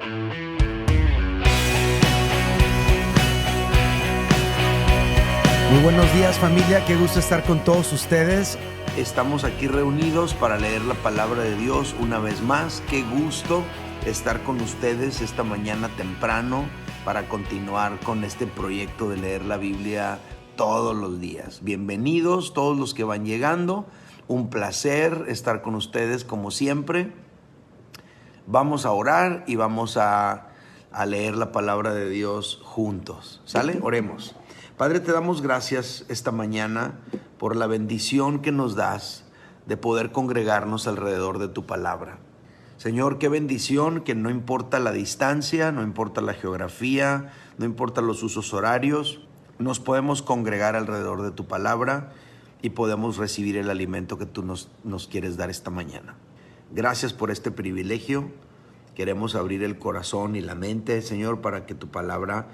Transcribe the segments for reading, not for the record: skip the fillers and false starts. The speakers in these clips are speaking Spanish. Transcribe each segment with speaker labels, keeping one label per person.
Speaker 1: Muy buenos días, familia, qué gusto estar con todos ustedes. Estamos aquí reunidos para leer la palabra de Dios una vez más. Qué gusto estar con ustedes esta mañana temprano para continuar con este proyecto de leer la Biblia todos los días. Bienvenidos todos los que van llegando. Un placer estar con ustedes como siempre. Vamos a orar y vamos a leer la palabra de Dios juntos. ¿Sale? Oremos. Padre, te damos gracias esta mañana por la bendición que nos das de poder congregarnos alrededor de tu palabra. Señor, qué bendición que no importa la distancia, no importa la geografía, no importa los usos horarios, nos podemos congregar alrededor de tu palabra y podemos recibir el alimento que tú nos quieres dar esta mañana. Gracias por este privilegio. Queremos abrir el corazón y la mente, Señor, para que tu palabra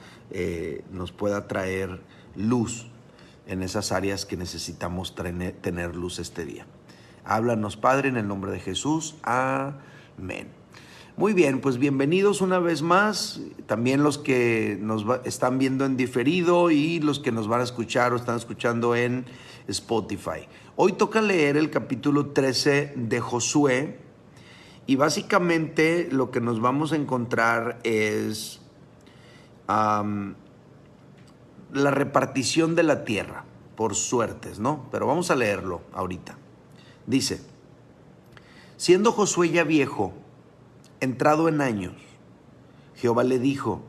Speaker 1: nos pueda traer luz en esas áreas que necesitamos tener luz este día. Háblanos, Padre, en el nombre de Jesús. Amén. Muy bien, pues bienvenidos una vez más. También los que están viendo en diferido y los que nos van a escuchar o están escuchando en Spotify. Hoy toca leer el capítulo 13 de Josué. Y básicamente lo que nos vamos a encontrar es la repartición de la tierra por suertes, ¿no? Pero vamos a leerlo ahorita. Dice: siendo Josué ya viejo, entrado en años, Jehová le dijo: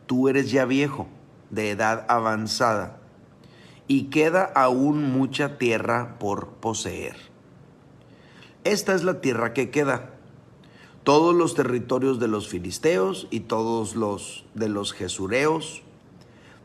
Speaker 1: tú eres ya viejo, de edad avanzada, y queda aún mucha tierra por poseer. Esta es la tierra que queda: todos los territorios de los filisteos y todos los de los gesureos,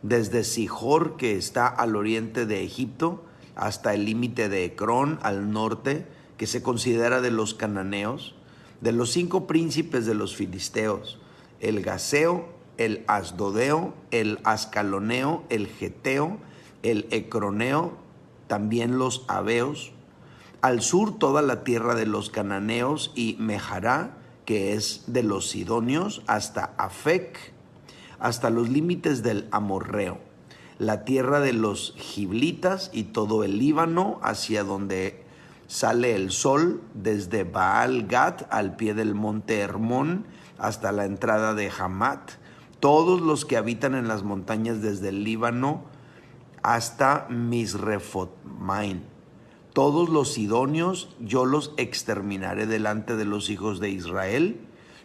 Speaker 1: desde Sihor, que está al oriente de Egipto, hasta el límite de Ecrón al norte, que se considera de los cananeos, de los 5 príncipes de los filisteos: el Gaseo, el Asdodeo, el Ascaloneo, el Geteo, el Ecroneo, también los Abeos. Al sur toda la tierra de los cananeos y Mejará, que es de los sidonios, hasta Afec, hasta los límites del amorreo, la tierra de los giblitas y todo el Líbano hacia donde sale el sol, desde Baal Gad al pie del monte Hermón hasta la entrada de Hamat, todos los que habitan en las montañas desde el Líbano hasta Misrefotmaim. Todos los sidonios yo los exterminaré delante de los hijos de Israel.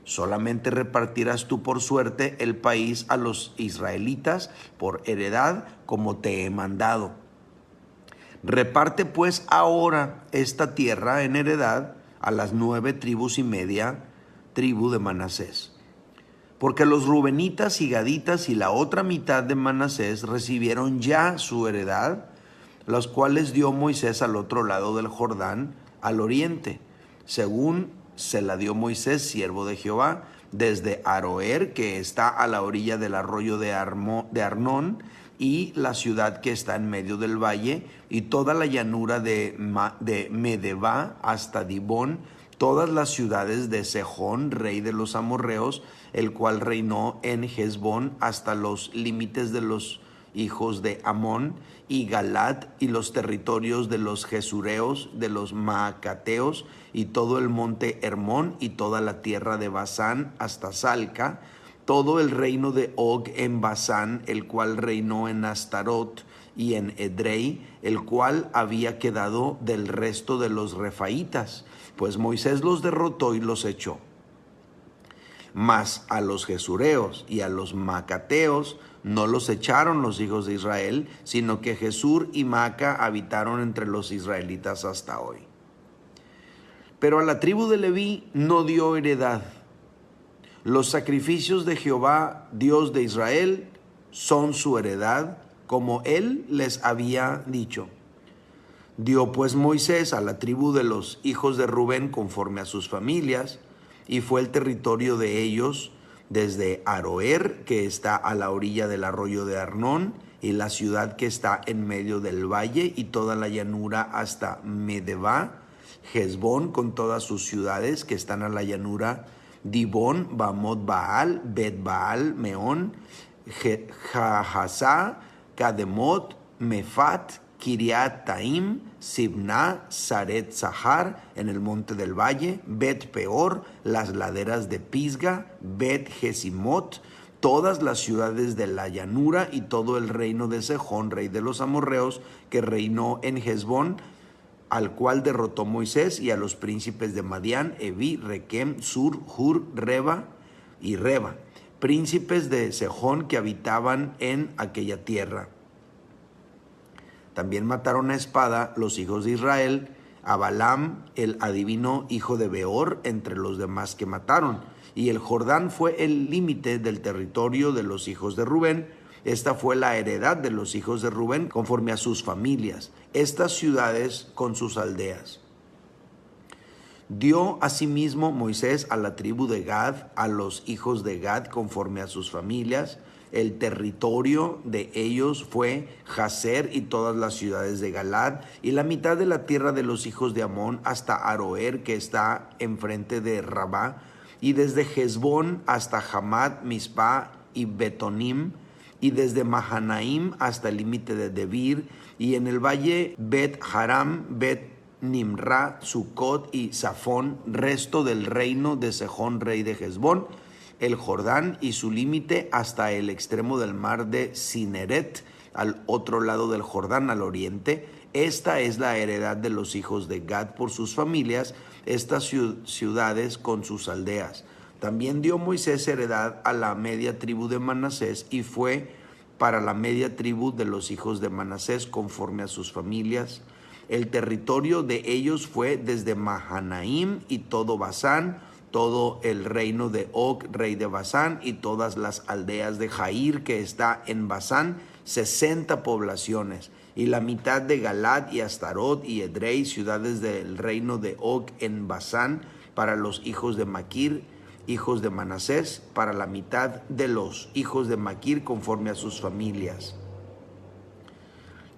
Speaker 1: Solamente repartirás tú por suerte el país a los israelitas por heredad, como te he mandado. Reparte pues ahora esta tierra en heredad a las 9 tribus y media tribu de Manasés. Porque los rubenitas y gaditas y la otra mitad de Manasés recibieron ya su heredad, los cuales dio Moisés al otro lado del Jordán, al oriente, según se la dio Moisés, siervo de Jehová, desde Aroer, que está a la orilla del arroyo de Arnón, y la ciudad que está en medio del valle, y toda la llanura de Medeba hasta Dibón, todas las ciudades de Sejón, rey de los amorreos, el cual reinó en Hesbón, hasta los límites de los hijos de Amón, y Galat, y los territorios de los gesureos, de los maacateos, y todo el monte Hermón, y toda la tierra de Basán hasta Salca, todo el reino de Og en Basán, el cual reinó en Astarot y en Edrei, el cual había quedado del resto de los refaítas, pues Moisés los derrotó y los echó. Mas a los gesureos y a los maacateos no los echaron los hijos de Israel, sino que Jesur y Maaca habitaron entre los israelitas hasta hoy. Pero a la tribu de Leví no dio heredad. Los sacrificios de Jehová, Dios de Israel, son su heredad, como él les había dicho. Dio pues Moisés a la tribu de los hijos de Rubén conforme a sus familias, y fue el territorio de ellos desde Aroer, que está a la orilla del arroyo de Arnón, y la ciudad que está en medio del valle, y toda la llanura hasta Medeba, Hesbón con todas sus ciudades que están a la llanura Dibón, Bamot Baal, Bet Baal, Meón, Jahazá, Kademot, Mefat, Kiriat Taim, Sibná, Saret Sahar, en el monte del valle, Bet Peor, las laderas de Pisga, Bet Jesimot, todas las ciudades de la llanura y todo el reino de Sejón, rey de los amorreos, que reinó en Hesbón, al cual derrotó Moisés, y a los príncipes de Madián, Evi, Requem, Sur, Hur, Reba y Reba, príncipes de Sejón que habitaban en aquella tierra. También mataron a espada los hijos de Israel, a Balaam, el adivino hijo de Beor, entre los demás que mataron. Y el Jordán fue el límite del territorio de los hijos de Rubén. Esta fue la heredad de los hijos de Rubén conforme a sus familias, estas ciudades con sus aldeas. Dio asimismo Moisés a la tribu de Gad, a los hijos de Gad conforme a sus familias. El territorio de ellos fue Jazer y todas las ciudades de Galad, y la mitad de la tierra de los hijos de Amón hasta Aroer, que está enfrente de Rabá, y desde Hesbón hasta Hamat, Mizpah y Betonim, y desde Mahanaim hasta el límite de Debir, y en el valle Bet Haram, Bet Nimra, Sucot y Safón, resto del reino de Sejón, rey de Hesbón, el Jordán y su límite hasta el extremo del mar de Cineret, al otro lado del Jordán, al oriente. Esta es la heredad de los hijos de Gad por sus familias, estas ciudades con sus aldeas. También dio Moisés heredad a la media tribu de Manasés, y fue para la media tribu de los hijos de Manasés conforme a sus familias. El territorio de ellos fue desde Mahanaim y todo Basán, todo el reino de Og, rey de Basán, y todas las aldeas de Jair, que está en Basán, 60 poblaciones, y la mitad de Galad y Astarot y Edrei, ciudades del reino de Og en Basán, para los hijos de Maquir, hijos de Manasés, para la mitad de los hijos de Maquir conforme a sus familias.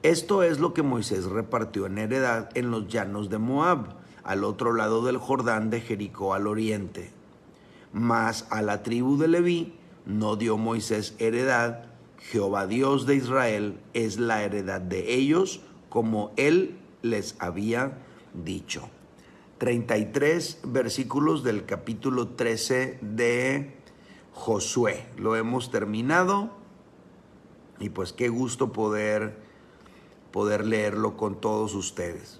Speaker 1: Esto es lo que Moisés repartió en heredad en los llanos de Moab, al otro lado del Jordán de Jericó al oriente. Mas a la tribu de Leví no dio Moisés heredad. Jehová Dios de Israel es la heredad de ellos, como él les había dicho. 33 versículos del capítulo 13 de Josué. Lo hemos terminado, y pues qué gusto poder leerlo con todos ustedes.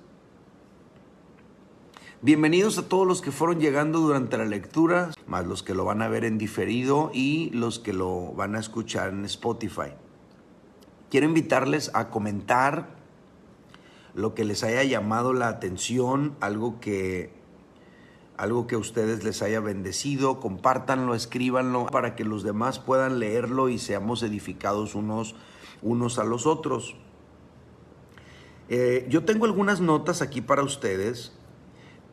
Speaker 1: Bienvenidos a todos los que fueron llegando durante la lectura, más los que lo van a ver en diferido y los que lo van a escuchar en Spotify. Quiero invitarles a comentar lo que les haya llamado la atención, algo que a ustedes les haya bendecido. Compártanlo, escríbanlo para que los demás puedan leerlo y seamos edificados unos a los otros. Yo tengo algunas notas aquí para ustedes,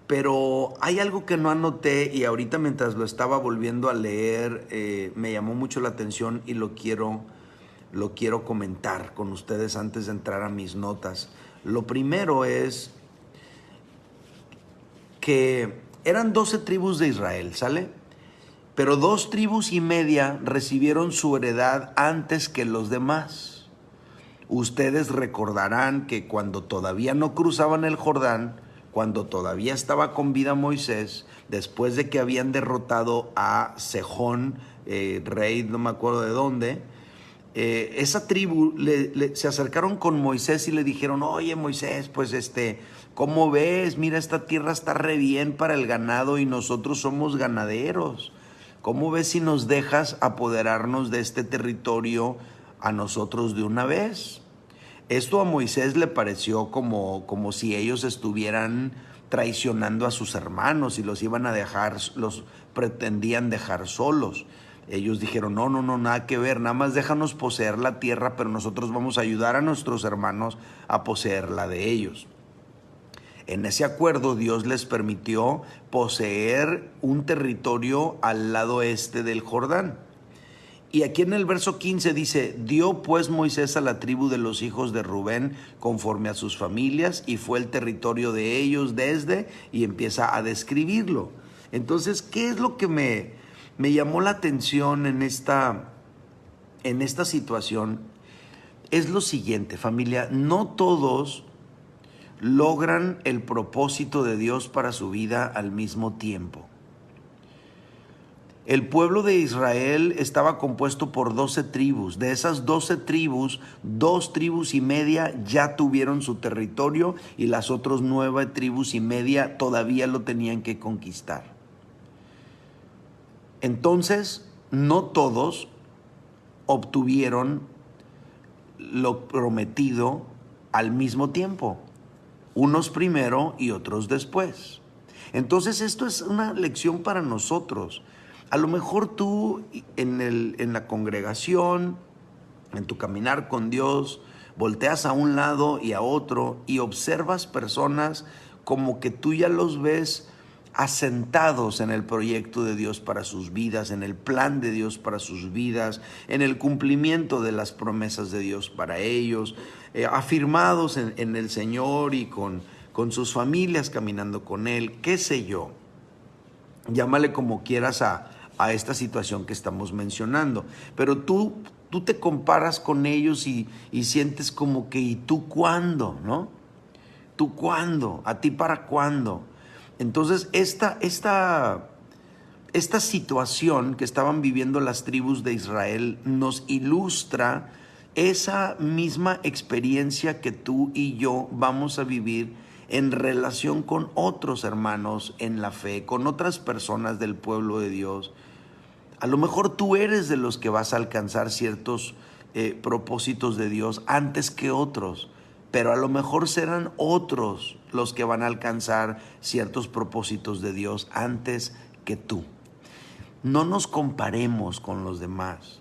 Speaker 1: pero hay algo que no anoté, y ahorita mientras lo estaba volviendo a leer me llamó mucho la atención y lo quiero comentar con ustedes antes de entrar a mis notas. Lo primero es que eran 12 tribus de Israel, ¿sale? Pero 2 tribus y media recibieron su heredad antes que los demás. Ustedes recordarán que cuando todavía no cruzaban el Jordán, cuando todavía estaba con vida Moisés, después de que habían derrotado a Sejón, rey no me acuerdo de dónde, esa tribu se acercaron con Moisés y le dijeron: oye Moisés, pues ¿cómo ves? Mira, esta tierra está re bien para el ganado y nosotros somos ganaderos. ¿Cómo ves si nos dejas apoderarnos de este territorio a nosotros de una vez? Esto a Moisés le pareció como si ellos estuvieran traicionando a sus hermanos y los pretendían dejar solos. Ellos dijeron: no, nada que ver, nada más déjanos poseer la tierra, pero nosotros vamos a ayudar a nuestros hermanos a poseer la de ellos. En ese acuerdo Dios les permitió poseer un territorio al lado este del Jordán. Y aquí en el verso 15 dice: dio pues Moisés a la tribu de los hijos de Rubén conforme a sus familias, y fue el territorio de ellos desde, y empieza a describirlo. Entonces, ¿qué es lo que me llamó la atención en esta situación? Es lo siguiente, familia, no todos logran el propósito de Dios para su vida al mismo tiempo. El pueblo de Israel estaba compuesto por 12 tribus. De esas 12 tribus, 2 tribus y media ya tuvieron su territorio y las otras 9 tribus y media todavía lo tenían que conquistar. Entonces, no todos obtuvieron lo prometido al mismo tiempo. Unos primero y otros después. Entonces, esto es una lección para nosotros. A lo mejor tú en la congregación, en tu caminar con Dios, volteas a un lado y a otro y observas personas como que tú ya los ves asentados en el proyecto de Dios para sus vidas, en el plan de Dios para sus vidas, en el cumplimiento de las promesas de Dios para ellos, afirmados en el Señor y con sus familias caminando con Él, qué sé yo. Llámale como quieras a esta situación que estamos mencionando, pero tú te comparas con ellos y sientes como que ¿y tú cuándo? ¿No? ¿Tú cuándo? ¿A ti para cuándo? Entonces esta situación que estaban viviendo las tribus de Israel nos ilustra esa misma experiencia que tú y yo vamos a vivir en relación con otros hermanos en la fe, con otras personas del pueblo de Dios. A lo mejor tú eres de los que vas a alcanzar ciertos propósitos de Dios antes que otros, pero a lo mejor serán otros los que van a alcanzar ciertos propósitos de Dios antes que tú. No nos comparemos con los demás.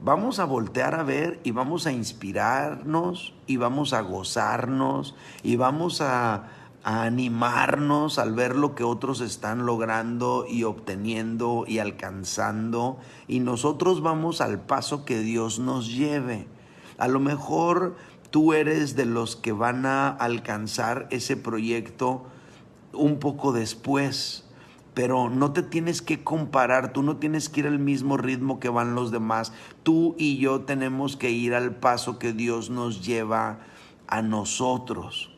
Speaker 1: Vamos a voltear a ver y vamos a inspirarnos y vamos a gozarnos y vamos a animarnos al ver lo que otros están logrando y obteniendo y alcanzando, y nosotros vamos al paso que Dios nos lleve. A lo mejor tú eres de los que van a alcanzar ese proyecto un poco después, pero no te tienes que comparar, tú no tienes que ir al mismo ritmo que van los demás. Tú y yo tenemos que ir al paso que Dios nos lleva a nosotros.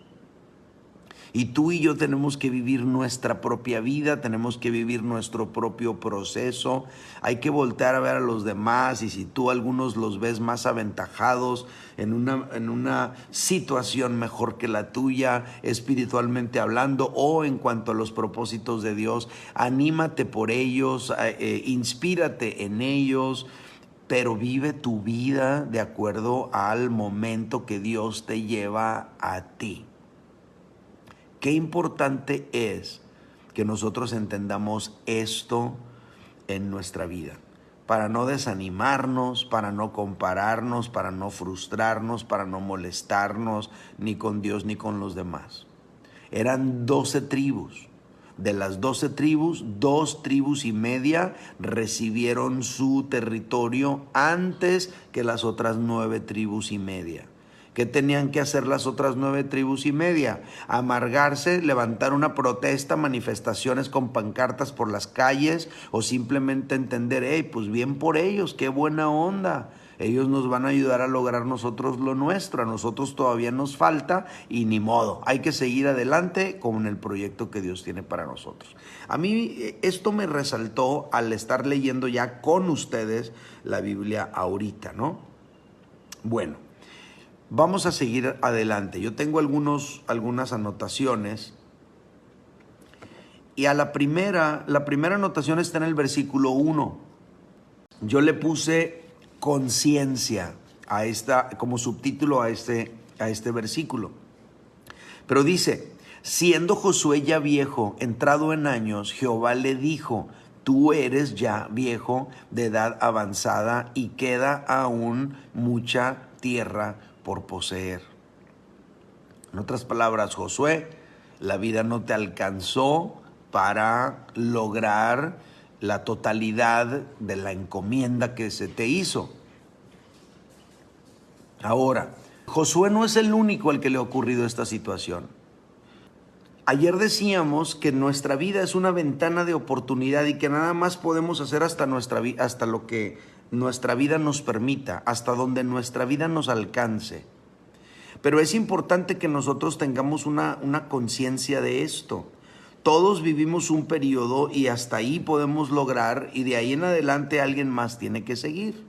Speaker 1: Y tú y yo tenemos que vivir nuestra propia vida, tenemos que vivir nuestro propio proceso. Hay que voltear a ver a los demás, y si tú algunos los ves más aventajados en una situación mejor que la tuya, espiritualmente hablando, o en cuanto a los propósitos de Dios, anímate por ellos, inspírate en ellos, pero vive tu vida de acuerdo al momento que Dios te lleva a ti. Qué importante es que nosotros entendamos esto en nuestra vida, para no desanimarnos, para no compararnos, para no frustrarnos, para no molestarnos ni con Dios ni con los demás. Eran 12 tribus. De las 12 tribus, 2 tribus y media recibieron su territorio antes que las otras 9 tribus y media. ¿Qué tenían que hacer las otras 9 tribus y media? Amargarse, levantar una protesta, manifestaciones con pancartas por las calles, o simplemente entender, pues bien por ellos, qué buena onda. Ellos nos van a ayudar a lograr nosotros lo nuestro, a nosotros todavía nos falta y ni modo. Hay que seguir adelante con el proyecto que Dios tiene para nosotros. A mí esto me resaltó al estar leyendo ya con ustedes la Biblia ahorita, ¿no? Bueno. Vamos a seguir adelante. Yo tengo algunas anotaciones. Y a la primera anotación está en el versículo 1. Yo le puse conciencia como subtítulo a este versículo. Pero dice, siendo Josué ya viejo, entrado en años, Jehová le dijo, tú eres ya viejo, de edad avanzada, y queda aún mucha tierra por poseer. En otras palabras, Josué, la vida no te alcanzó para lograr la totalidad de la encomienda que se te hizo. Ahora, Josué no es el único al que le ha ocurrido esta situación. Ayer decíamos que nuestra vida es una ventana de oportunidad y que nada más podemos hacer hasta lo que nuestra vida nos permita, hasta donde nuestra vida nos alcance. Pero es importante que nosotros tengamos una conciencia de esto. Todos vivimos un periodo y hasta ahí podemos lograr, y de ahí en adelante alguien más tiene que seguir.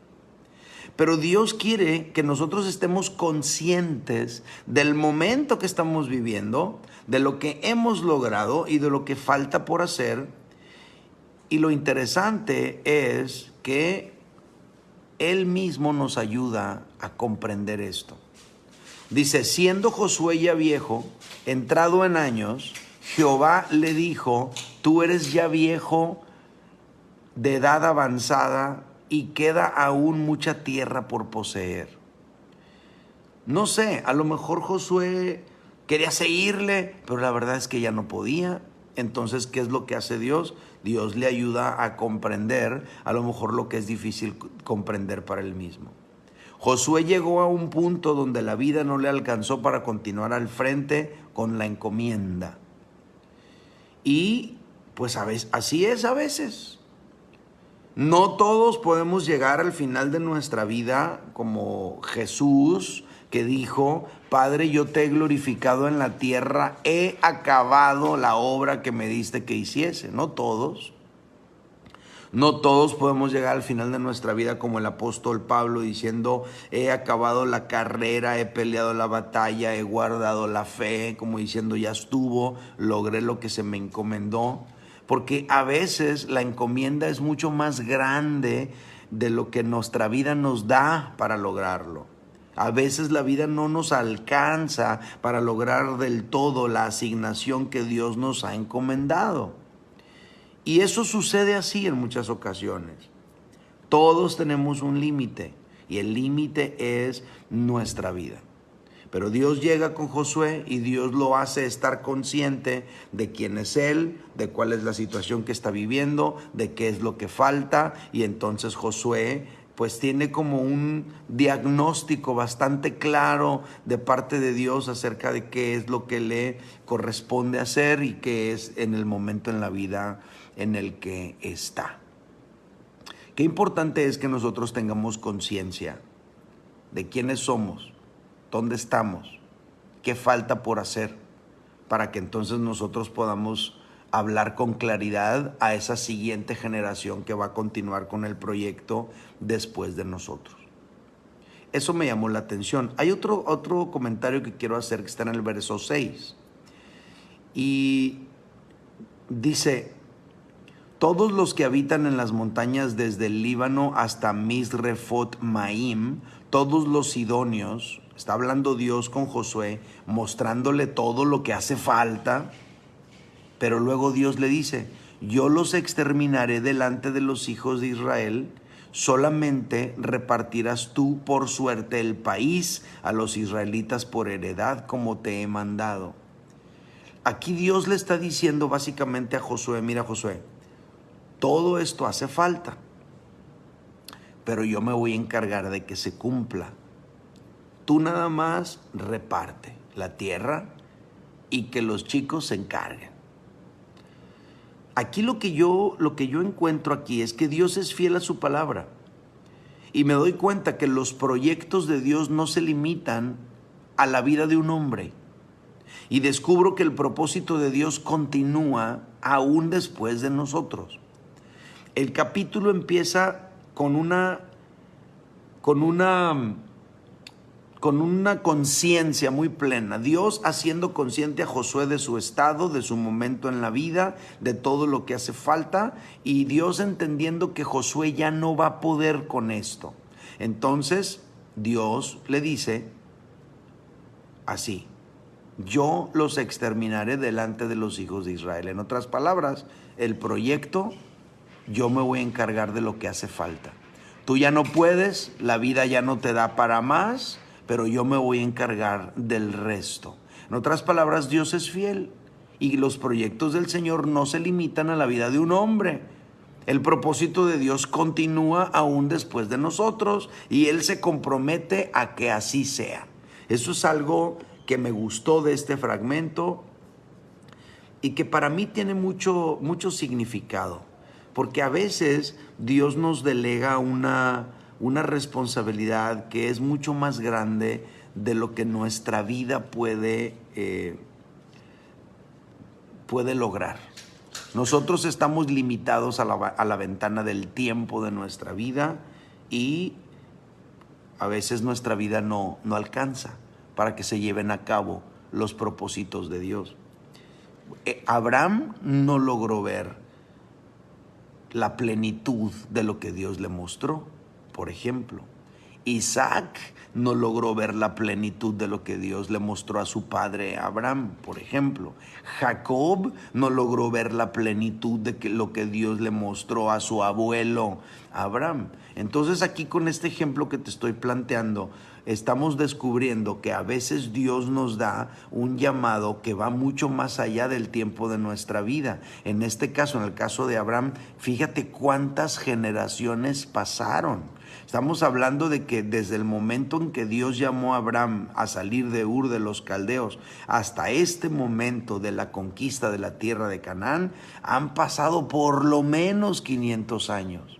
Speaker 1: Pero Dios quiere que nosotros estemos conscientes del momento que estamos viviendo, de lo que hemos logrado y de lo que falta por hacer. Y lo interesante es que Él mismo nos ayuda a comprender esto. Dice, siendo Josué ya viejo, entrado en años, Jehová le dijo, tú eres ya viejo, de edad avanzada, y queda aún mucha tierra por poseer. No sé, a lo mejor Josué quería seguirle, pero la verdad es que ya no podía. Entonces, ¿qué es lo que hace Dios? Dios le ayuda a comprender a lo mejor lo que es difícil comprender para él mismo. Josué llegó a un punto donde la vida no le alcanzó para continuar al frente con la encomienda. Y pues así es a veces. No todos podemos llegar al final de nuestra vida como Jesús, que dijo, Padre, yo te he glorificado en la tierra, he acabado la obra que me diste que hiciese. No todos. No todos podemos llegar al final de nuestra vida como el apóstol Pablo diciendo, he acabado la carrera, he peleado la batalla, he guardado la fe, como diciendo, ya estuvo, logré lo que se me encomendó. Porque a veces la encomienda es mucho más grande de lo que nuestra vida nos da para lograrlo. A veces la vida no nos alcanza para lograr del todo la asignación que Dios nos ha encomendado. Y eso sucede así en muchas ocasiones. Todos tenemos un límite y el límite es nuestra vida. Pero Dios llega con Josué y Dios lo hace estar consciente de quién es él, de cuál es la situación que está viviendo, de qué es lo que falta. Y entonces Josué pues tiene como un diagnóstico bastante claro de parte de Dios acerca de qué es lo que le corresponde hacer y qué es en el momento en la vida en el que está. Qué importante es que nosotros tengamos conciencia de quiénes somos, dónde estamos, qué falta por hacer, para que entonces nosotros podamos hablar con claridad a esa siguiente generación que va a continuar con el proyecto después de nosotros. Eso me llamó la atención. Hay otro comentario que quiero hacer que está en el verso 6. Y dice, todos los que habitan en las montañas desde el Líbano hasta Misrefot Maim, todos los sidonios, está hablando Dios con Josué, mostrándole todo lo que hace falta, pero luego Dios le dice, yo los exterminaré delante de los hijos de Israel, solamente repartirás tú por suerte el país a los israelitas por heredad como te he mandado. Aquí Dios le está diciendo básicamente a Josué, mira Josué, todo esto hace falta, pero yo me voy a encargar de que se cumpla. Tú nada más reparte la tierra y que los chicos se encarguen. Aquí lo que yo encuentro aquí es que Dios es fiel a su palabra. Y me doy cuenta que los proyectos de Dios no se limitan a la vida de un hombre. Y descubro que el propósito de Dios continúa aún después de nosotros. El capítulo empieza con una conciencia muy plena. Dios haciendo consciente a Josué de su estado, de su momento en la vida, de todo lo que hace falta, y Dios entendiendo que Josué ya no va a poder con esto. Entonces Dios le dice así, yo los exterminaré delante de los hijos de Israel. En otras palabras, el proyecto, yo me voy a encargar de lo que hace falta. Tú ya no puedes, la vida ya no te da para más, pero yo me voy a encargar del resto. En otras palabras, Dios es fiel y los proyectos del Señor no se limitan a la vida de un hombre. El propósito de Dios continúa aún después de nosotros y Él se compromete a que así sea. Eso es algo que me gustó de este fragmento. y que para mí tiene mucho, mucho significado, porque a veces Dios nos delega una responsabilidad que es mucho más grande de lo que nuestra vida puede lograr. Nosotros estamos limitados a la ventana del tiempo de nuestra vida y a veces nuestra vida no alcanza para que se lleven a cabo los propósitos de Dios. Abraham no logró ver la plenitud de lo que Dios le mostró, por ejemplo. Isaac no logró ver la plenitud de lo que Dios le mostró a su padre Abraham, por ejemplo. Jacob no logró ver la plenitud de lo que Dios le mostró a su abuelo Abraham. Entonces aquí con este ejemplo que te estoy planteando, estamos descubriendo que a veces Dios nos da un llamado que va mucho más allá del tiempo de nuestra vida. En este caso, en el caso de Abraham, fíjate cuántas generaciones pasaron. Estamos hablando de que desde el momento en que Dios llamó a Abraham a salir de Ur de los Caldeos hasta este momento de la conquista de la tierra de Canaán, han pasado por lo menos 500 años.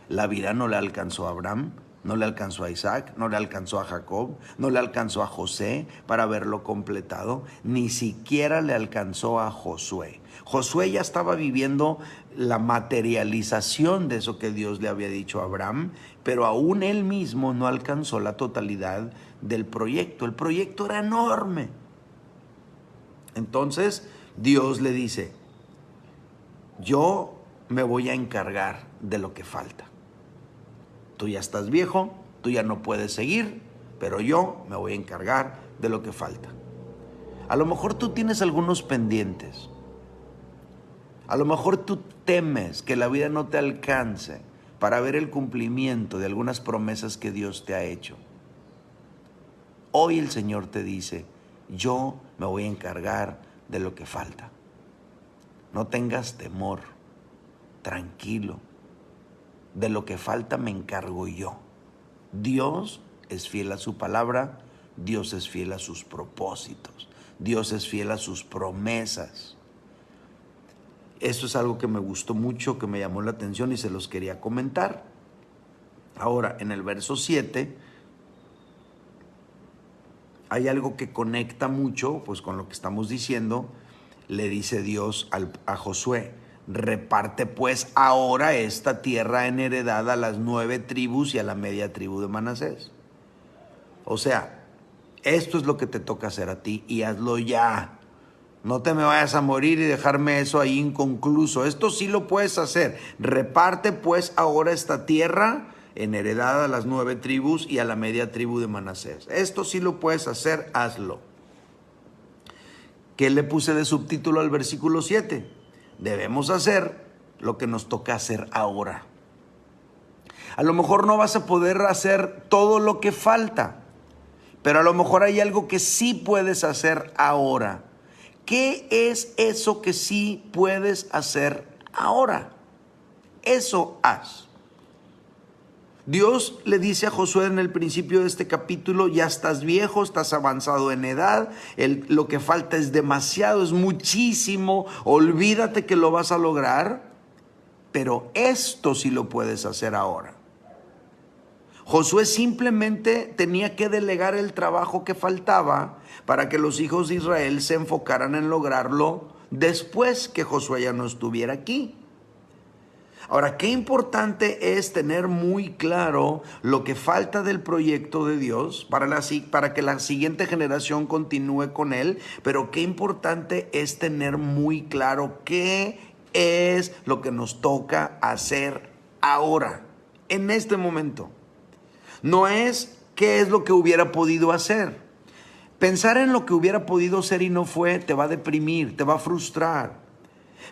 Speaker 1: La vida no le alcanzó a Abraham, no le alcanzó a Isaac, no le alcanzó a Jacob, no le alcanzó a José para haberlo completado, ni siquiera le alcanzó a Josué. Josué ya estaba viviendo la materialización de eso que Dios le había dicho a Abraham, pero aún él mismo no alcanzó la totalidad del proyecto. El proyecto era enorme. Entonces Dios le dice: yo me voy a encargar de lo que falta. Tú ya estás viejo, tú ya no puedes seguir, pero yo me voy a encargar de lo que falta. A lo mejor tú tienes algunos pendientes. A lo mejor tú temes que la vida no te alcance para ver el cumplimiento de algunas promesas que Dios te ha hecho. Hoy el Señor te dice: yo me voy a encargar de lo que falta. No tengas temor, tranquilo. De lo que falta me encargo yo. Dios es fiel a su palabra, Dios es fiel a sus propósitos, Dios es fiel a sus promesas. Esto es algo que me gustó mucho, que me llamó la atención y se los quería comentar. Ahora, en el verso 7, hay algo que conecta mucho pues, con lo que estamos diciendo. Le dice Dios a Josué: reparte pues ahora esta tierra en heredad a las 9 tribus y a la media tribu de Manasés. O sea, esto es lo que te toca hacer a ti y hazlo ya. No te me vayas a morir y dejarme eso ahí inconcluso. Esto sí lo puedes hacer. Reparte pues ahora esta tierra en heredad a las 9 tribus y a la media tribu de Manasés. Esto sí lo puedes hacer, hazlo. ¿Qué le puse de subtítulo al versículo 7? Debemos hacer lo que nos toca hacer ahora. A lo mejor no vas a poder hacer todo lo que falta, pero a lo mejor hay algo que sí puedes hacer ahora. ¿Qué es eso que sí puedes hacer ahora? Eso haz. Dios le dice a Josué en el principio de este capítulo: ya estás viejo, estás avanzado en edad, lo que falta es demasiado, es muchísimo, olvídate que lo vas a lograr, pero esto sí lo puedes hacer ahora. Josué simplemente tenía que delegar el trabajo que faltaba para que los hijos de Israel se enfocaran en lograrlo después que Josué ya no estuviera aquí. Ahora, qué importante es tener muy claro lo que falta del proyecto de Dios para que la siguiente generación continúe con él, pero qué importante es tener muy claro qué es lo que nos toca hacer ahora, en este momento. No es qué es lo que hubiera podido hacer. Pensar en lo que hubiera podido ser y no fue te va a deprimir, te va a frustrar.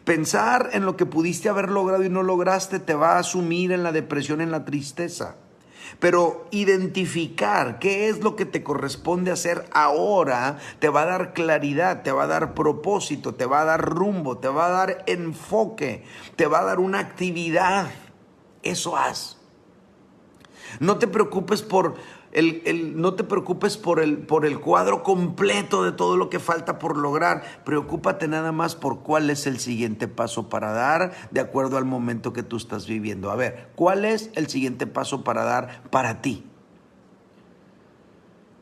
Speaker 1: Pensar en lo que pudiste haber logrado y no lograste te va a sumir en la depresión, en la tristeza. Pero identificar qué es lo que te corresponde hacer ahora te va a dar claridad, te va a dar propósito, te va a dar rumbo, te va a dar enfoque, te va a dar una actividad. Eso haz. No te preocupes por No te preocupes por el cuadro completo de todo lo que falta por lograr. Preocúpate nada más por cuál es el siguiente paso para dar de acuerdo al momento que tú estás viviendo. A ver, ¿cuál es el siguiente paso para dar para ti?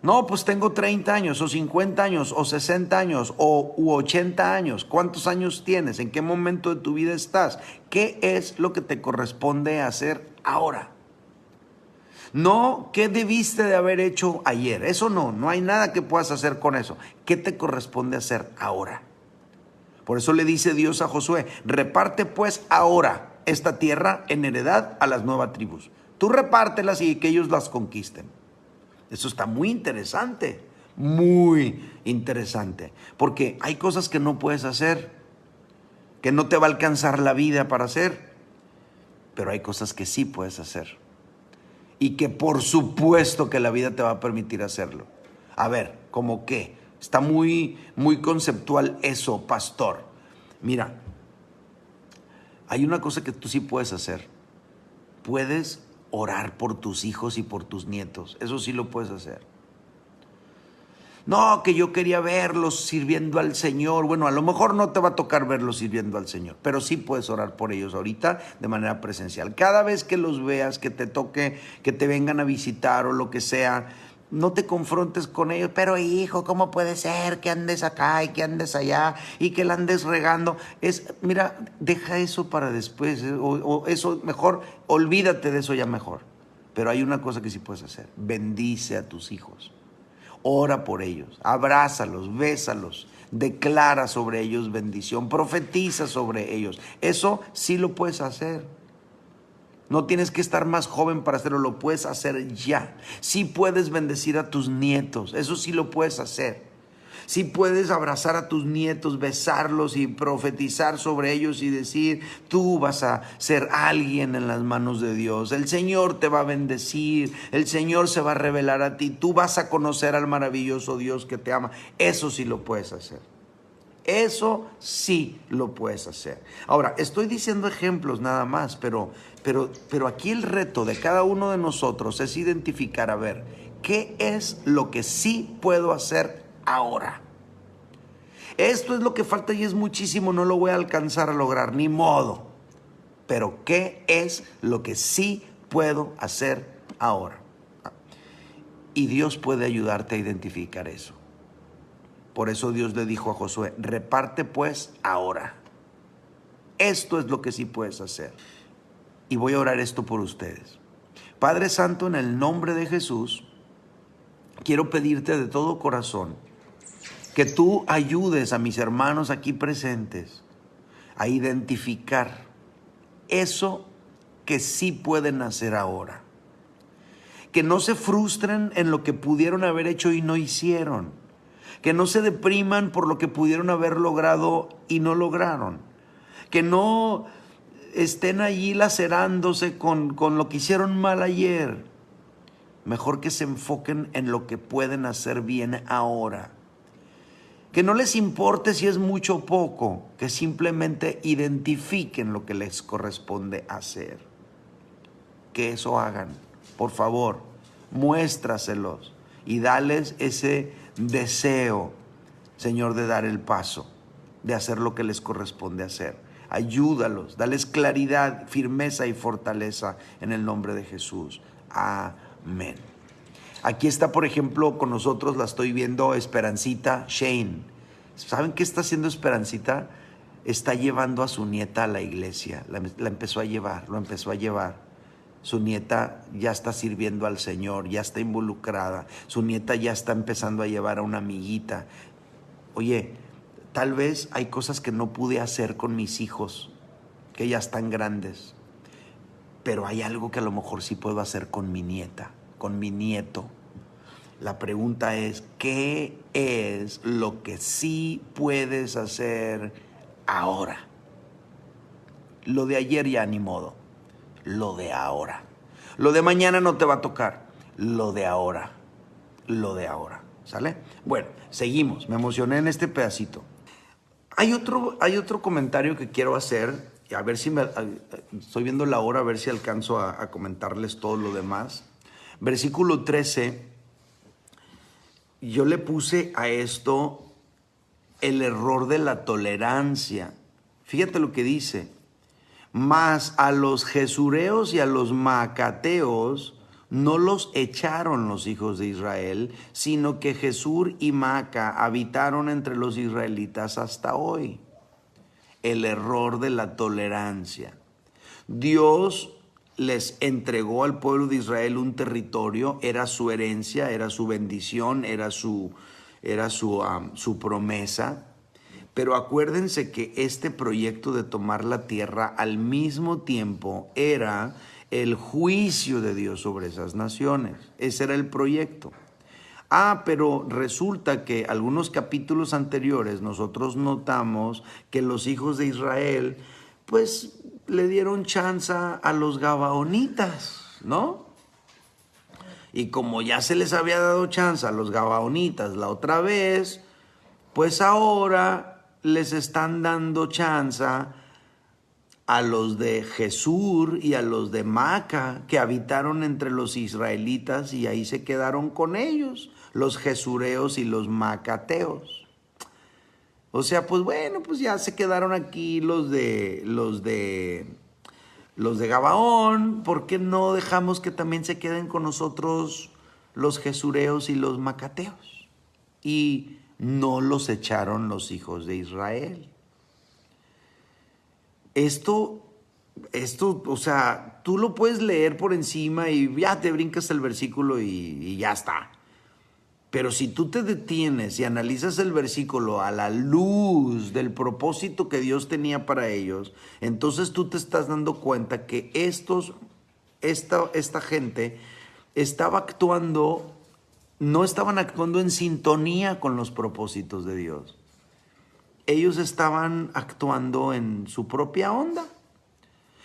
Speaker 1: No, pues tengo 30 años, o 50 años, o 60 años, u 80 años. ¿Cuántos años tienes? ¿En qué momento de tu vida estás? ¿Qué es lo que te corresponde hacer ahora? No, ¿qué debiste de haber hecho ayer? Eso no hay nada que puedas hacer con eso. ¿Qué te corresponde hacer ahora? Por eso le dice Dios a Josué, reparte pues ahora esta tierra en heredad a las nuevas tribus. Tú repártelas y que ellos las conquisten. Eso está muy interesante, porque hay cosas que no puedes hacer, que no te va a alcanzar la vida para hacer, pero hay cosas que sí puedes hacer. Y que por supuesto que la vida te va a permitir hacerlo. A ver, ¿cómo qué? Está muy conceptual eso, pastor. Mira, hay una cosa que tú sí puedes hacer. Puedes orar por tus hijos y por tus nietos. Eso sí lo puedes hacer. No, que yo quería verlos sirviendo al Señor. Bueno, a lo mejor no te va a tocar verlos sirviendo al Señor, pero sí puedes orar por ellos ahorita de manera presencial. Cada vez que los veas, que te toque, que te vengan a visitar o lo que sea, no te confrontes con ellos. Pero hijo, ¿cómo puede ser que andes acá y que andes allá y que la andes regando? Mira, deja eso para después, o eso mejor, olvídate de eso ya mejor. Pero hay una cosa que sí puedes hacer: bendice a tus hijos. Ora por ellos, abrázalos, bésalos, declara sobre ellos bendición, profetiza sobre ellos. Eso sí lo puedes hacer. No tienes que estar más joven para hacerlo, lo puedes hacer ya. Sí puedes bendecir a tus nietos, eso sí lo puedes hacer. Sí puedes abrazar a tus nietos, besarlos y profetizar sobre ellos y decir, tú vas a ser alguien en las manos de Dios. El Señor te va a bendecir, el Señor se va a revelar a ti, tú vas a conocer al maravilloso Dios que te ama. Eso sí lo puedes hacer. Eso sí lo puedes hacer. Ahora, estoy diciendo ejemplos nada más, pero aquí el reto de cada uno de nosotros es identificar, a ver, ¿qué es lo que sí puedo hacer ahora? Esto es lo que falta y es muchísimo, no lo voy a alcanzar a lograr, ni modo. Pero ¿qué es lo que sí puedo hacer ahora? Y Dios puede ayudarte a identificar eso. Por eso Dios le dijo a Josué, reparte pues ahora. Esto es lo que sí puedes hacer. Y voy a orar esto por ustedes. Padre Santo, en el nombre de Jesús, quiero pedirte de todo corazón que tú ayudes a mis hermanos aquí presentes a identificar eso que sí pueden hacer ahora. Que no se frustren en lo que pudieron haber hecho y no hicieron. Que no se depriman por lo que pudieron haber logrado y no lograron. Que no estén allí lacerándose con lo que hicieron mal ayer. Mejor que se enfoquen en lo que pueden hacer bien ahora. Que no les importe si es mucho o poco, que simplemente identifiquen lo que les corresponde hacer. Que eso hagan, por favor, muéstraselos y dales ese deseo, Señor, de dar el paso, de hacer lo que les corresponde hacer. Ayúdalos, dales claridad, firmeza y fortaleza en el nombre de Jesús. Amén. Aquí está, por ejemplo, con nosotros, la estoy viendo, Esperancita Shane. ¿Saben qué está haciendo Esperancita? Está llevando a su nieta a la iglesia. La empezó a llevar, lo empezó a llevar. Su nieta ya está sirviendo al Señor, ya está involucrada. Su nieta ya está empezando a llevar a una amiguita. Oye, tal vez hay cosas que no pude hacer con mis hijos, que ya están grandes. Pero hay algo que a lo mejor sí puedo hacer con mi nieta, con mi nieto. La pregunta es, ¿qué es lo que sí puedes hacer ahora? Lo de ayer ya ni modo, lo de ahora. Lo de mañana no te va a tocar, lo de ahora, ¿sale? Bueno, seguimos, me emocioné en este pedacito. Hay otro comentario que quiero hacer, a ver si estoy viendo la hora, a ver si alcanzo a comentarles todo lo demás. Versículo 13, yo le puse a esto el error de la tolerancia. Fíjate lo que dice: mas a los jesureos y a los maacateos no los echaron los hijos de Israel, sino que Jesur y Maaca habitaron entre los israelitas hasta hoy. El error de la tolerancia. Dios les entregó al pueblo de Israel un territorio, era su herencia, era su bendición, era su promesa. Pero acuérdense que este proyecto de tomar la tierra al mismo tiempo era el juicio de Dios sobre esas naciones. Ese era el proyecto. Pero resulta que algunos capítulos anteriores nosotros notamos que los hijos de Israel pues le dieron chance a los gabaonitas, ¿no? Y como ya se les había dado chance a los gabaonitas la otra vez, pues ahora les están dando chance a los de Jesur y a los de Maaca, que habitaron entre los israelitas y ahí se quedaron con ellos, los jesureos y los maacateos. O sea, pues bueno, pues ya se quedaron aquí los de Gabaón. ¿Por qué no dejamos que también se queden con nosotros los jesureos y los maacateos? Y no los echaron los hijos de Israel. Esto, o sea, tú lo puedes leer por encima y ya te brincas el versículo y ya está. Pero si tú te detienes y analizas el versículo a la luz del propósito que Dios tenía para ellos, entonces tú te estás dando cuenta que esta gente estaba actuando, no estaban actuando en sintonía con los propósitos de Dios. Ellos estaban actuando en su propia onda.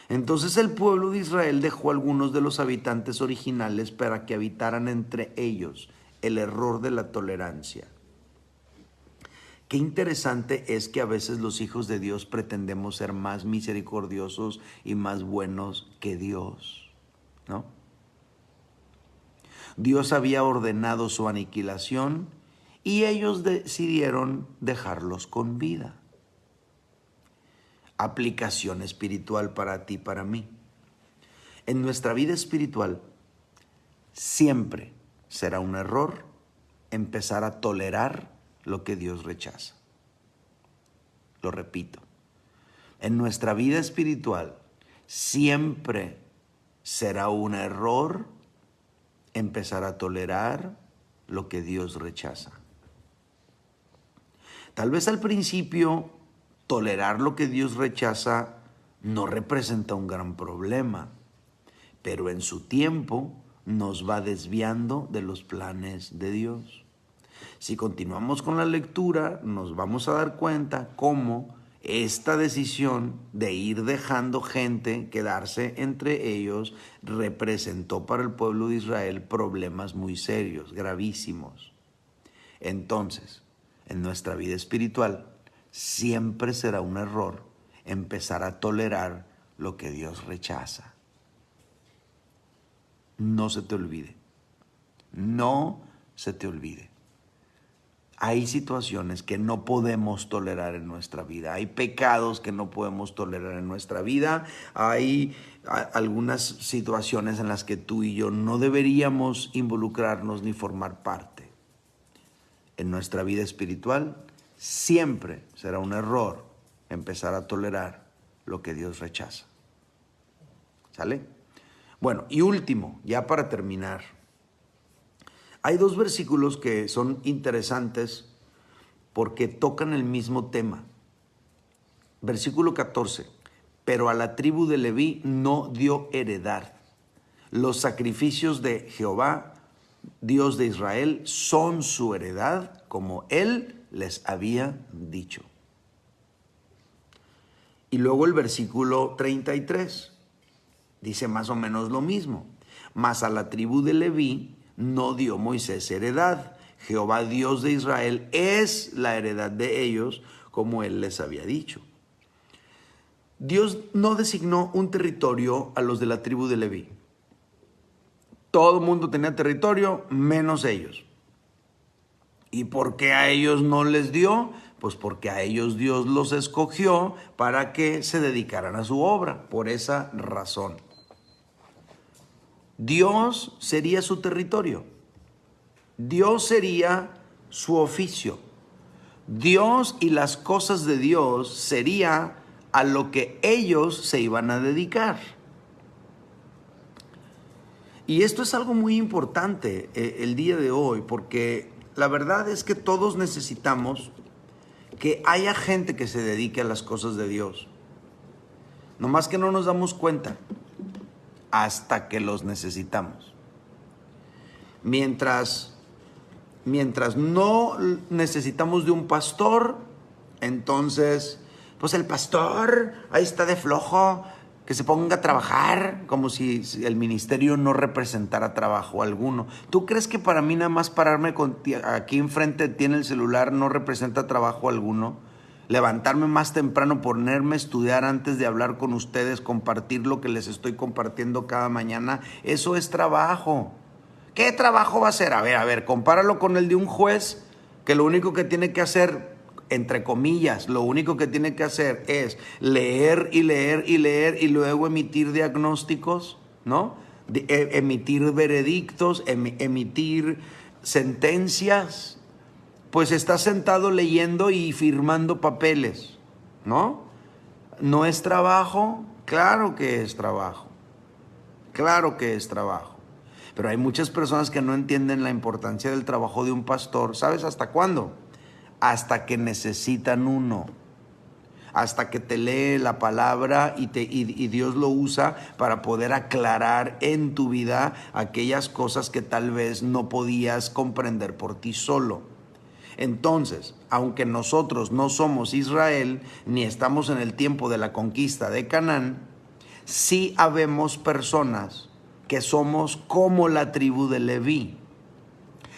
Speaker 1: Entonces el pueblo de Israel dejó a algunos de los habitantes originales para que habitaran entre ellos. El error de la tolerancia. Qué interesante es que a veces los hijos de Dios pretendemos ser más misericordiosos y más buenos que Dios, ¿no? Dios había ordenado su aniquilación y ellos decidieron dejarlos con vida. Aplicación espiritual para ti, para mí. En nuestra vida espiritual siempre será un error empezar a tolerar lo que Dios rechaza. Lo repito, en nuestra vida espiritual siempre será un error empezar a tolerar lo que Dios rechaza. Tal vez al principio tolerar lo que Dios rechaza no representa un gran problema, pero en su tiempo nos va desviando de los planes de Dios. Si continuamos con la lectura, nos vamos a dar cuenta cómo esta decisión de ir dejando gente quedarse entre ellos representó para el pueblo de Israel problemas muy serios, gravísimos. Entonces, en nuestra vida espiritual, siempre será un error empezar a tolerar lo que Dios rechaza. No se te olvide. No se te olvide. Hay situaciones que no podemos tolerar en nuestra vida. Hay pecados que no podemos tolerar en nuestra vida. Hay algunas situaciones en las que tú y yo no deberíamos involucrarnos ni formar parte. En nuestra vida espiritual siempre será un error empezar a tolerar lo que Dios rechaza. ¿Sale? Bueno, y último, ya para terminar. Hay dos versículos que son interesantes porque tocan el mismo tema. Versículo 14. Pero a la tribu de Leví no dio heredad. Los sacrificios de Jehová, Dios de Israel, son su heredad, como él les había dicho. Y luego el versículo 33 dice más o menos lo mismo. Mas a la tribu de Leví no dio Moisés heredad. Jehová Dios de Israel es la heredad de ellos, como él les había dicho. Dios no designó un territorio a los de la tribu de Leví. Todo el mundo tenía territorio, menos ellos. ¿Y por qué a ellos no les dio? Pues porque a ellos Dios los escogió para que se dedicaran a su obra, por esa razón. Dios sería su territorio. Dios sería su oficio. Dios y las cosas de Dios sería a lo que ellos se iban a dedicar. Y esto es algo muy importante el día de hoy, porque la verdad es que todos necesitamos que haya gente que se dedique a las cosas de Dios. Nomás que no nos damos cuenta hasta que los necesitamos. Mientras no necesitamos de un pastor, entonces, pues el pastor ahí está de flojo, que se ponga a trabajar, como si el ministerio no representara trabajo alguno. ¿Tú crees que para mí nada más pararme aquí enfrente tiene el celular no representa trabajo alguno? Levantarme más temprano, ponerme a estudiar antes de hablar con ustedes, compartir lo que les estoy compartiendo cada mañana, eso es trabajo. ¿Qué trabajo va a ser? A ver, compáralo con el de un juez, que lo único que tiene que hacer, entre comillas, lo único que tiene que hacer es leer y leer y leer y luego emitir diagnósticos, ¿no? Emitir veredictos, emitir sentencias. Pues está sentado leyendo y firmando papeles, ¿no? ¿No es trabajo? Claro que es trabajo. Claro que es trabajo. Pero hay muchas personas que no entienden la importancia del trabajo de un pastor. ¿Sabes hasta cuándo? Hasta que necesitan uno. Hasta que te lee la palabra y Dios lo usa para poder aclarar en tu vida aquellas cosas que tal vez no podías comprender por ti solo. Entonces, aunque nosotros no somos Israel, ni estamos en el tiempo de la conquista de Canaán, sí habemos personas que somos como la tribu de Leví.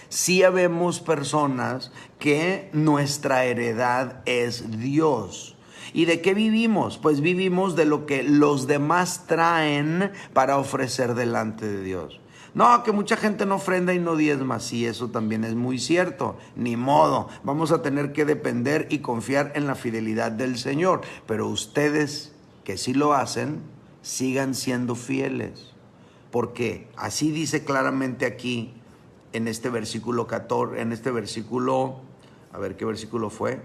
Speaker 1: Sí habemos personas que nuestra heredad es Dios. ¿Y de qué vivimos? Pues vivimos de lo que los demás traen para ofrecer delante de Dios. No, que mucha gente no ofrenda y no diezma. Sí, eso también es muy cierto. Ni modo, vamos a tener que depender y confiar en la fidelidad del Señor. Pero ustedes que sí lo hacen, sigan siendo fieles. Porque así dice claramente aquí en este versículo 14, a ver qué versículo fue,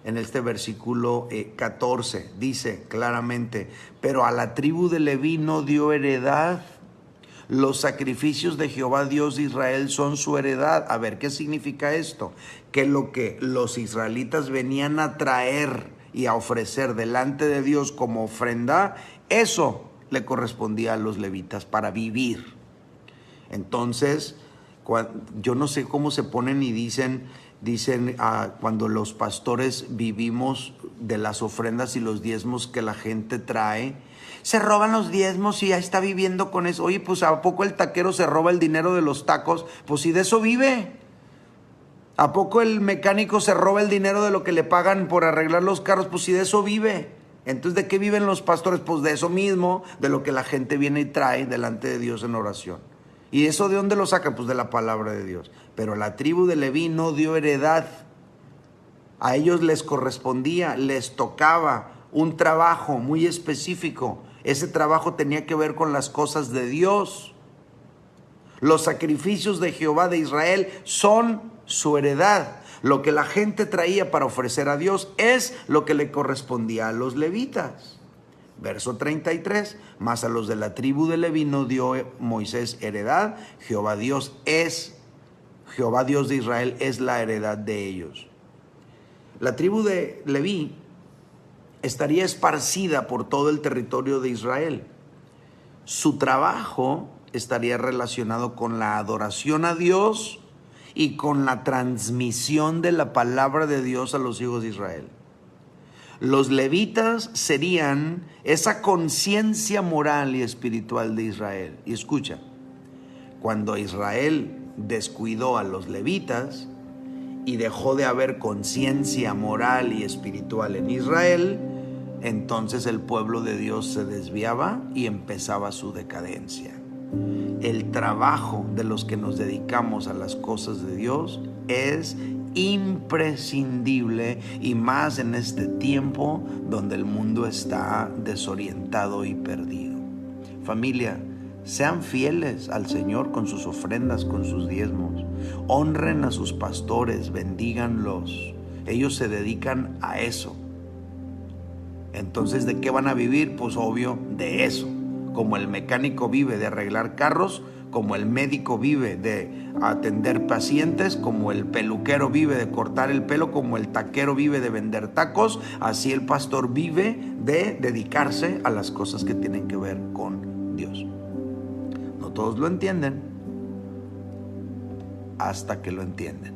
Speaker 1: en este versículo 14, dice claramente, pero a la tribu de Leví no dio heredad, los sacrificios de Jehová Dios de Israel son su heredad. A ver, ¿qué significa esto? Que lo que los israelitas venían a traer y a ofrecer delante de Dios como ofrenda, eso le correspondía a los levitas para vivir. Entonces, yo no sé cómo se ponen y dicen cuando los pastores vivimos de las ofrendas y los diezmos que la gente trae, se roban los diezmos y ya está viviendo con eso. Oye, pues ¿a poco el taquero se roba el dinero de los tacos? Pues si de eso vive. ¿A poco el mecánico se roba el dinero de lo que le pagan por arreglar los carros? Pues si de eso vive. Entonces, ¿de qué viven los pastores? Pues de eso mismo, de lo que la gente viene y trae delante de Dios en oración. ¿Y eso de dónde lo sacan? Pues de la palabra de Dios. Pero la tribu de Leví no dio heredad. A ellos les correspondía, les tocaba un trabajo muy específico. Ese trabajo tenía que ver con las cosas de Dios. Los sacrificios de Jehová de Israel son su heredad. Lo que la gente traía para ofrecer a Dios es lo que le correspondía a los levitas. Verso 33, mas a los de la tribu de Leví no dio Moisés heredad, Jehová Dios de Israel es la heredad de ellos. La tribu de Leví estaría esparcida por todo el territorio de Israel. Su trabajo estaría relacionado con la adoración a Dios y con la transmisión de la palabra de Dios a los hijos de Israel. Los levitas serían esa conciencia moral y espiritual de Israel. Y escucha, cuando Israel descuidó a los levitas y dejó de haber conciencia moral y espiritual en Israel, entonces el pueblo de Dios se desviaba y empezaba su decadencia. el trabajo de los que nos dedicamos a las cosas de Dios es imprescindible, y más en este tiempo donde el mundo está desorientado y perdido. Familia, sean fieles al Señor con sus ofrendas, con sus diezmos. Honren a sus pastores, bendíganlos. Ellos se dedican a eso. Entonces, ¿de qué van a vivir? Pues obvio, de eso. Como el mecánico vive de arreglar carros, como el médico vive de atender pacientes, como el peluquero vive de cortar el pelo, como el taquero vive de vender tacos, así el pastor vive de dedicarse a las cosas que tienen que ver con Dios. No todos lo entienden hasta que lo entienden.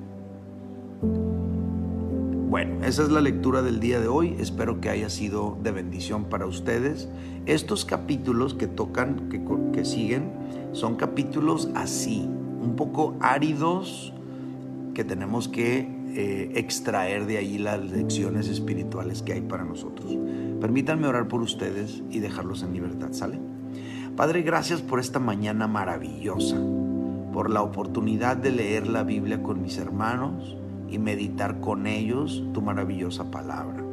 Speaker 1: Bueno, esa es la lectura del día de hoy. Espero que haya sido de bendición para ustedes. Estos capítulos que tocan, que siguen, son capítulos así, un poco áridos, que tenemos que extraer de ahí las lecciones espirituales que hay para nosotros. Permítanme orar por ustedes y dejarlos en libertad, ¿sale? Padre, gracias por esta mañana maravillosa, por la oportunidad de leer la Biblia con mis hermanos y meditar con ellos tu maravillosa palabra.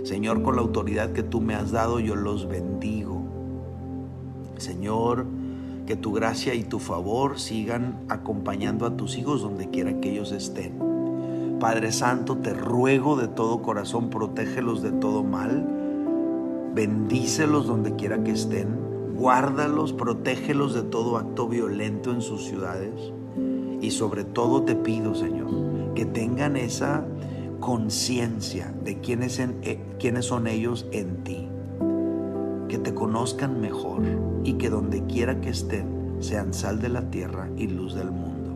Speaker 1: Señor, con la autoridad que tú me has dado, yo los bendigo. Señor, que tu gracia y tu favor sigan acompañando a tus hijos donde quiera que ellos estén. Padre Santo, te ruego de todo corazón, protégelos de todo mal, bendícelos donde quiera que estén, guárdalos, protégelos de todo acto violento en sus ciudades, y sobre todo te pido, Señor, que tengan esa conciencia de quiénes son ellos en ti, que te conozcan mejor y que donde quiera que estén sean sal de la tierra y luz del mundo.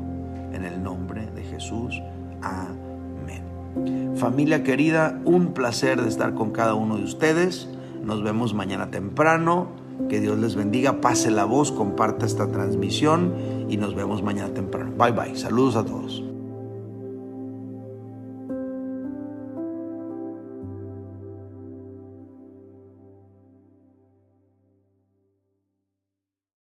Speaker 1: En el nombre de Jesús, amén. Familia querida, un placer de estar con cada uno de ustedes. Nos vemos mañana temprano. Que Dios les bendiga, pase la voz, comparta esta transmisión y nos vemos mañana temprano. Bye bye, saludos a todos.